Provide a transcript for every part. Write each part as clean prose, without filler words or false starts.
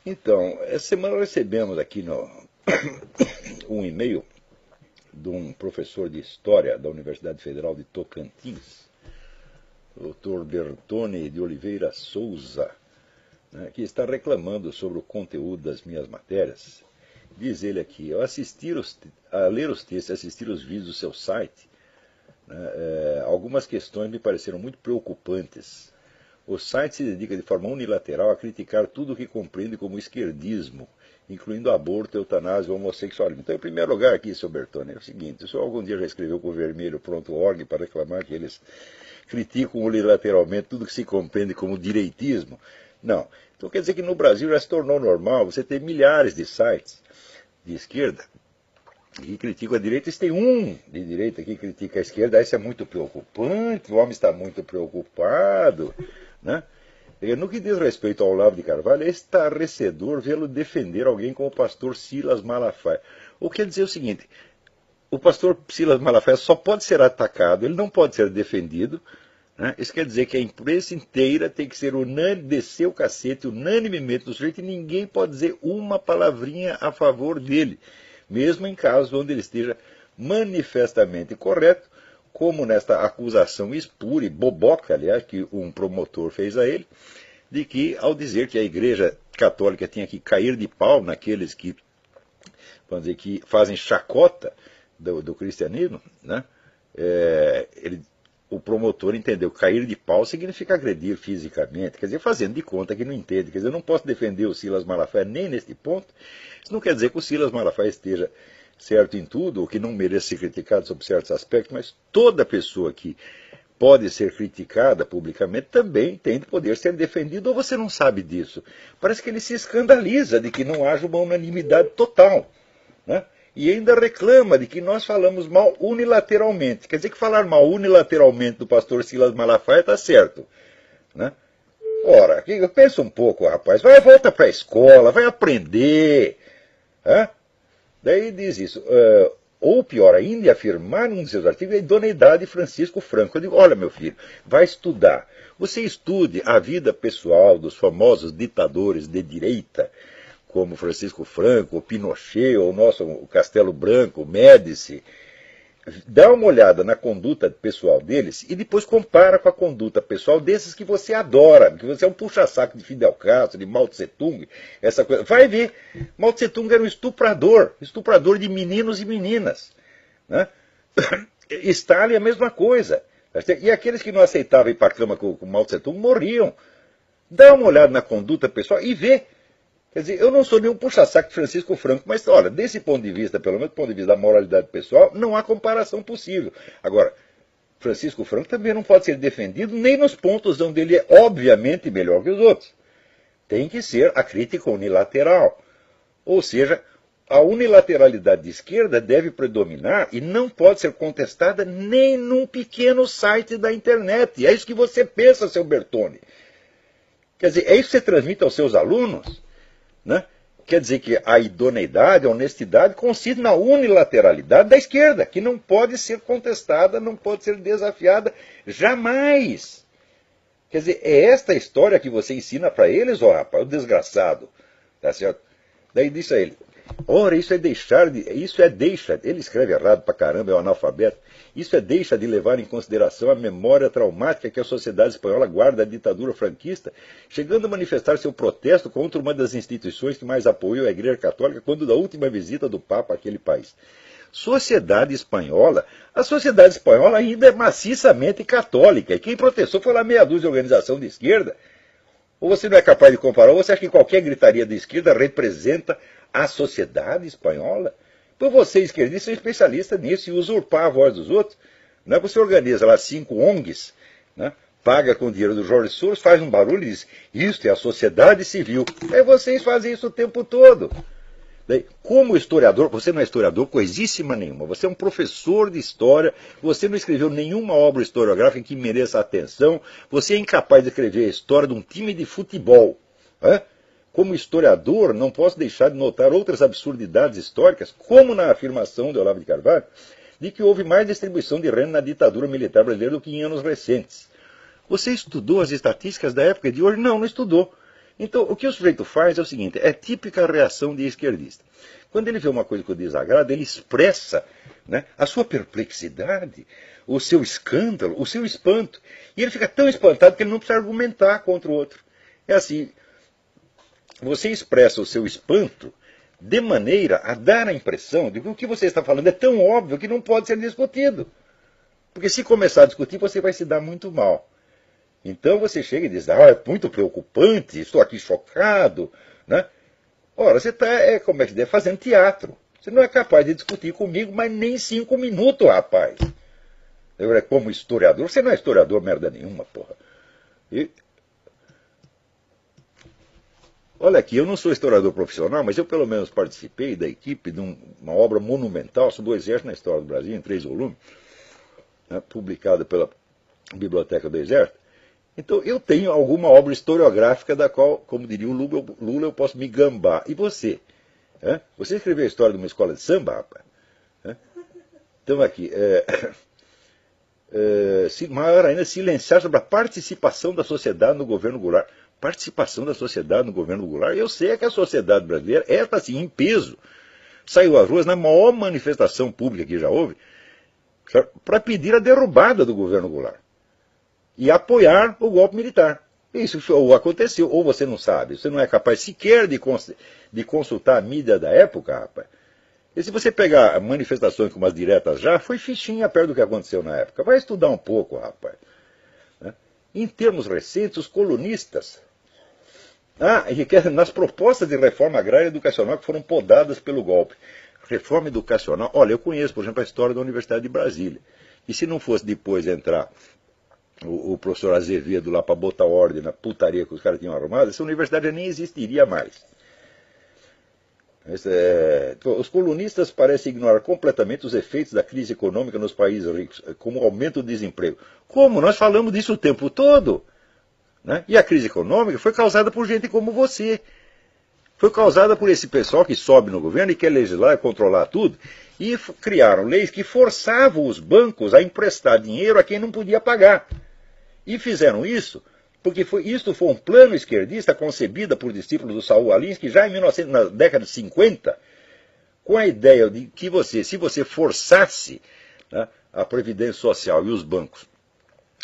Então, essa semana recebemos aqui um e-mail de um professor de História da Universidade Federal de Tocantins, Dr. Bertone de Oliveira Souza, né, que está reclamando sobre o conteúdo das minhas matérias. Diz ele aqui: ao a ler os textos e assistir os vídeos do seu site, né, algumas questões me pareceram muito preocupantes. O site se dedica de forma unilateral a criticar tudo o que compreende como esquerdismo, incluindo aborto, eutanásia e homossexualismo. Então, em primeiro lugar aqui, seu Bertone, é o seguinte: o senhor algum dia já escreveu com o vermelho.org para reclamar que eles criticam unilateralmente tudo que se compreende como direitismo? Não. Então quer dizer que no Brasil já se tornou normal você ter milhares de sites de esquerda que criticam a direita. Tem um de direita que critica a esquerda. Isso é muito preocupante, o homem está muito preocupado, né? No que diz respeito ao Olavo de Carvalho, é estarrecedor vê-lo defender alguém como o pastor Silas Malafaia. O que quer dizer o seguinte: o pastor Silas Malafaia só pode ser atacado, ele não pode ser defendido, né? Isso quer dizer que a imprensa inteira tem que ser unânime, descer o cacete unanimemente do sujeito, e ninguém pode dizer uma palavrinha a favor dele, mesmo em casos onde ele esteja manifestamente correto, como nesta acusação espúria e boboca, aliás, que um promotor fez a ele, de que, ao dizer que a Igreja Católica tinha que cair de pau naqueles que, vamos dizer, que fazem chacota do cristianismo, né? O promotor entendeu que cair de pau significa agredir fisicamente, quer dizer, fazendo de conta que não entende. Quer dizer, eu não posso defender o Silas Malafaia nem neste ponto. Isso não quer dizer que o Silas Malafaia esteja certo em tudo, ou que não mereça ser criticado sobre certos aspectos, mas toda pessoa que pode ser criticada publicamente também tem de poder ser defendido, ou você não sabe disso? Parece que ele se escandaliza de que não haja uma unanimidade total, né? E ainda reclama de que nós falamos mal unilateralmente. Quer dizer que falar mal unilateralmente do pastor Silas Malafaia está certo, né? Ora, pensa um pouco, rapaz. Volta para a escola, vai aprender. Hein? Daí diz isso. Ou pior ainda, afirmar num de seus artigos a idoneidade de Francisco Franco. Eu digo: olha, meu filho, vai estudar. Você estude a vida pessoal dos famosos ditadores de direita, como Francisco Franco, o Pinochet, ou o nosso Castelo Branco, o Médici. Dá uma olhada na conduta pessoal deles e depois compara com a conduta pessoal desses que você adora, que você é um puxa-saco de Fidel Castro, de Mao Tse Tung, essa coisa. Vai ver, Mao Tse Tung era um estuprador de meninos e meninas, né? Stalin é a mesma coisa. E aqueles que não aceitavam ir para a cama com Mao Tse Tung morriam. Dá uma olhada na conduta pessoal e vê. Quer dizer, eu não sou nenhum puxa-saco de Francisco Franco, mas, olha, desse ponto de vista, pelo menos do ponto de vista da moralidade pessoal, não há comparação possível. Agora, Francisco Franco também não pode ser defendido nem nos pontos onde ele é obviamente melhor que os outros. Tem que ser a crítica unilateral. Ou seja, a unilateralidade de esquerda deve predominar e não pode ser contestada nem num pequeno site da internet. É isso que você pensa, seu Bertone. Quer dizer, é isso que você transmite aos seus alunos? Né? Quer dizer que a idoneidade, a honestidade consiste na unilateralidade da esquerda, que não pode ser contestada, não pode ser desafiada jamais. Quer dizer, é esta história que você ensina para eles, ó rapaz, o desgraçado. Tá certo? Daí disse a ele: ora, isso é deixa, ele escreve errado pra caramba, é um analfabeto. Isso é deixa de levar em consideração a memória traumática que a sociedade espanhola guarda da ditadura franquista, chegando a manifestar seu protesto contra uma das instituições que mais apoiou a Igreja Católica quando da última visita do Papa àquele país. A sociedade espanhola ainda é maciçamente católica, e quem protestou foi lá meia dúzia de organização de esquerda. Ou você não é capaz de comparar, ou você acha que qualquer gritaria de esquerda representa a sociedade espanhola? Então você, esquerdista, é especialista nisso, e usurpar a voz dos outros. Não é que você organiza lá 5 ONGs, né? Paga com o dinheiro do Jorge Soros, faz um barulho e diz: isto é a sociedade civil. Aí vocês fazem isso o tempo todo. Daí, como historiador, você não é historiador coisíssima nenhuma, você é um professor de história, você não escreveu nenhuma obra historiográfica que mereça atenção, você é incapaz de escrever a história de um time de futebol. Né? Como historiador, não posso deixar de notar outras absurdidades históricas, como na afirmação de Olavo de Carvalho, de que houve mais distribuição de renda na ditadura militar brasileira do que em anos recentes. Você estudou as estatísticas da época de hoje? Não, não estudou. Então, o que o sujeito faz é o seguinte, é típica reação de esquerdista. Quando ele vê uma coisa que o desagrada, ele expressa, né, a sua perplexidade, o seu escândalo, o seu espanto. E ele fica tão espantado que ele não precisa argumentar contra o outro. É assim, você expressa o seu espanto de maneira a dar a impressão de que o que você está falando é tão óbvio que não pode ser discutido. Porque se começar a discutir, você vai se dar muito mal. Então você chega e diz, é muito preocupante, estou aqui chocado, né? Ora, você está, como é que diz, fazendo teatro. Você não é capaz de discutir comigo, mas nem 5 minutos, rapaz. Eu, como historiador, você não é historiador merda nenhuma, porra. E, olha aqui, eu não sou historiador profissional, mas eu pelo menos participei da equipe de uma obra monumental sobre o Exército na História do Brasil, em 3 volumes, né, publicada pela Biblioteca do Exército. Então, eu tenho alguma obra historiográfica da qual, como diria o Lula, eu posso me gambar. E você? Você escreveu a história de uma escola de samba, rapaz? Então, aqui, maior ainda, silenciar sobre a participação da sociedade no governo Goulart. Participação da sociedade no governo Goulart? Eu sei que a sociedade brasileira está, assim, em peso. Saiu às ruas na maior manifestação pública que já houve, para pedir a derrubada do governo Goulart. E apoiar o golpe militar. Isso aconteceu, ou você não sabe, você não é capaz sequer de consultar a mídia da época, rapaz. E se você pegar manifestações como as diretas já, foi fichinha perto do que aconteceu na época. Vai estudar um pouco, rapaz. Em termos recentes, os colunistas, nas propostas de reforma agrária e educacional que foram podadas pelo golpe. Reforma educacional, olha, eu conheço, por exemplo, a história da Universidade de Brasília. E se não fosse depois entrar o professor Azevedo lá para botar ordem na putaria que os caras tinham arrumado, essa universidade nem existiria mais. Os colunistas parecem ignorar completamente os efeitos da crise econômica nos países ricos, como o aumento do desemprego. Como? Nós falamos disso o tempo todo. Né? E a crise econômica foi causada por gente como você. Foi causada por esse pessoal que sobe no governo e quer legislar e controlar tudo. E criaram leis que forçavam os bancos a emprestar dinheiro a quem não podia pagar. E fizeram isso porque isto foi um plano esquerdista concebido por discípulos do Saul Alinsky já na década de 50, com a ideia de que se você forçasse, né, a Previdência Social e os bancos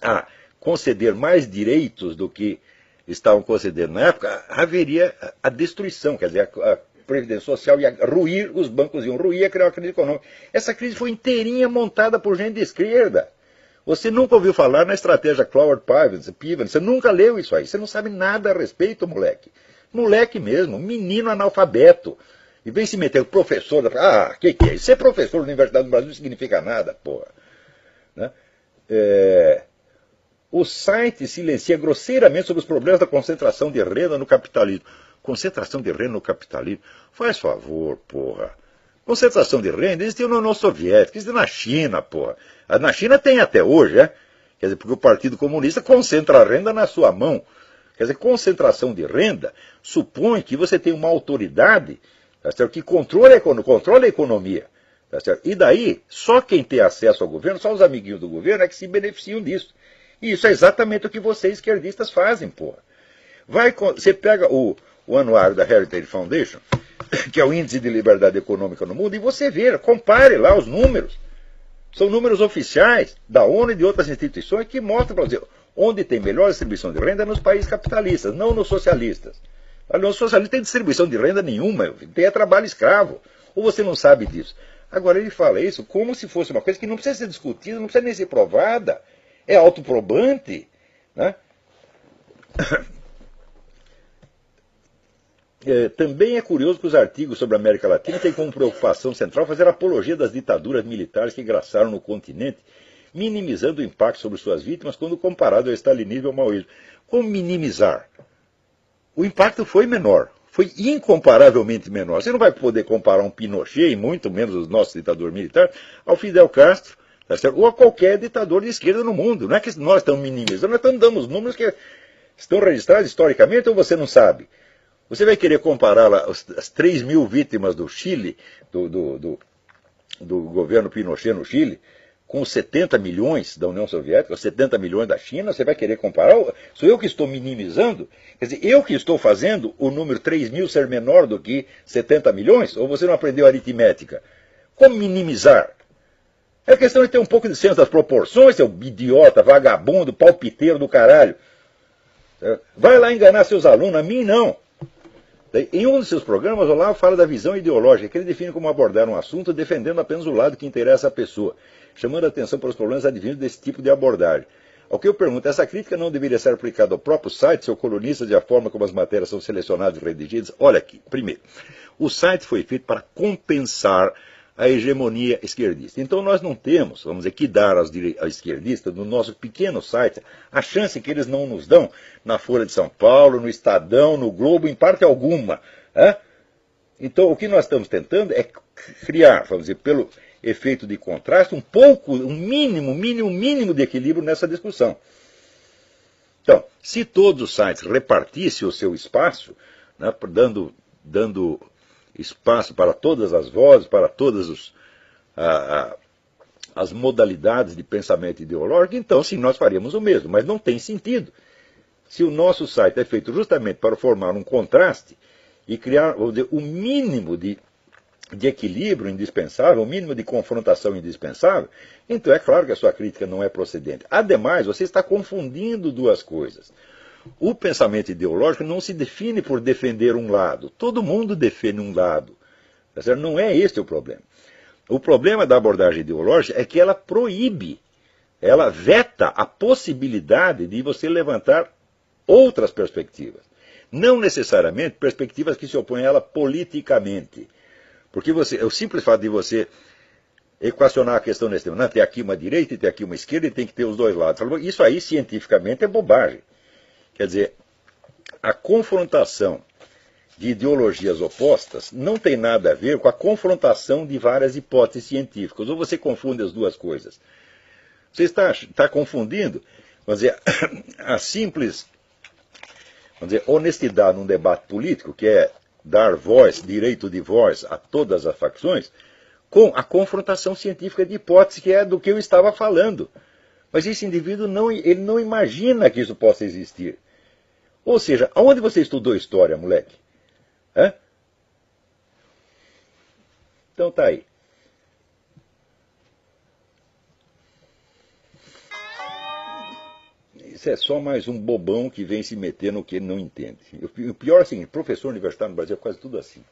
a conceder mais direitos do que estavam concedendo na época, haveria a destruição, quer dizer, a Previdência Social ia ruir, os bancos iam ruir, ia criar uma crise econômica. Essa crise foi inteirinha montada por gente de esquerda. Você nunca ouviu falar na estratégia Cloward Piven, você nunca leu isso aí, você não sabe nada a respeito, moleque. Moleque mesmo, menino analfabeto. E vem se meter o professor, que é isso? Ser professor da Universidade do Brasil não significa nada, porra. Né? O site silencia grosseiramente sobre os problemas da concentração de renda no capitalismo. Concentração de renda no capitalismo? Faz favor, porra. Concentração de renda existiu na União Soviética, existiu na China, porra. Na China tem até hoje, Quer dizer, porque o Partido Comunista concentra a renda na sua mão. Quer dizer, concentração de renda supõe que você tem uma autoridade, tá certo, que controla a economia. Tá certo? E daí, só quem tem acesso ao governo, só os amiguinhos do governo é que se beneficiam disso. E isso é exatamente o que vocês esquerdistas fazem, porra. Você pega o anuário da Heritage Foundation, que é o Índice de Liberdade Econômica no Mundo, e você vê, compare lá os números. São números oficiais da ONU e de outras instituições que mostram, para você, onde tem melhor distribuição de renda é nos países capitalistas, não nos socialistas. Nos socialistas tem distribuição de renda nenhuma, tem trabalho escravo. Ou você não sabe disso? Agora ele fala isso como se fosse uma coisa que não precisa ser discutida, não precisa nem ser provada. É autoprobante. Né? Também é curioso que os artigos sobre a América Latina têm como preocupação central fazer apologia das ditaduras militares que graçaram no continente, minimizando o impacto sobre suas vítimas quando comparado ao stalinismo e ao maoísmo. Como minimizar? O impacto foi menor, foi incomparavelmente menor. Você não vai poder comparar um Pinochet, e muito menos o nosso ditador militar, ao Fidel Castro, tá certo? Ou a qualquer ditador de esquerda no mundo. Não é que nós estamos minimizando, nós estamos dando os números que estão registrados historicamente ou você não sabe? Você vai querer comparar as 3 mil vítimas do Chile, do governo Pinochet no Chile, com os 70 milhões da União Soviética, os 70 milhões da China, você vai querer comparar? Sou eu que estou minimizando? Quer dizer, eu que estou fazendo o número 3.000 ser menor do que 70 milhões? Ou você não aprendeu aritmética? Como minimizar? É questão de ter um pouco de senso das proporções, seu idiota, vagabundo, palpiteiro do caralho. Vai lá enganar seus alunos, a mim não. Em um dos seus programas, o Olavo fala da visão ideológica, que ele define como abordar um assunto defendendo apenas o lado que interessa à pessoa, chamando a atenção para os problemas advindos desse tipo de abordagem. Ao que eu pergunto, essa crítica não deveria ser aplicada ao próprio site, seu colunista, e a forma como as matérias são selecionadas e redigidas? Olha aqui, primeiro, o site foi feito para compensar a hegemonia esquerdista. Então nós não temos, vamos dizer, que dar aos esquerdistas, no nosso pequeno site, a chance que eles não nos dão na Folha de São Paulo, no Estadão, no Globo, em parte alguma. Então o que nós estamos tentando é criar, vamos dizer, pelo efeito de contraste, um mínimo de equilíbrio nessa discussão. Então, se todos os sites repartissem o seu espaço, né, dando espaço para todas as vozes, para todas as modalidades de pensamento ideológico, então sim, nós faríamos o mesmo, mas não tem sentido. Se o nosso site é feito justamente para formar um contraste e criar, vamos dizer, o mínimo de equilíbrio indispensável, o mínimo de confrontação indispensável, então é claro que a sua crítica não é procedente. Ademais, você está confundindo duas coisas. O pensamento ideológico não se define por defender um lado. Todo mundo defende um lado. Não é esse o problema. O problema da abordagem ideológica é que ela proíbe, ela veta a possibilidade de você levantar outras perspectivas. Não necessariamente perspectivas que se opõem a ela politicamente. Porque o simples fato de você equacionar a questão nesse tema, não, tem aqui uma direita e tem aqui uma esquerda e tem que ter os dois lados. Isso aí, cientificamente, é bobagem. Quer dizer, a confrontação de ideologias opostas não tem nada a ver com a confrontação de várias hipóteses científicas. Ou você confunde as duas coisas. Você está confundindo, vamos dizer, a simples, vamos dizer, honestidade num debate político, que é dar voz, direito de voz a todas as facções, com a confrontação científica de hipóteses, que é do que eu estava falando. Mas esse indivíduo ele não imagina que isso possa existir. Ou seja, aonde você estudou história, moleque? Então tá aí. Isso é só mais um bobão que vem se meter no que ele não entende. O pior é o seguinte, professor universitário no Brasil é quase tudo assim.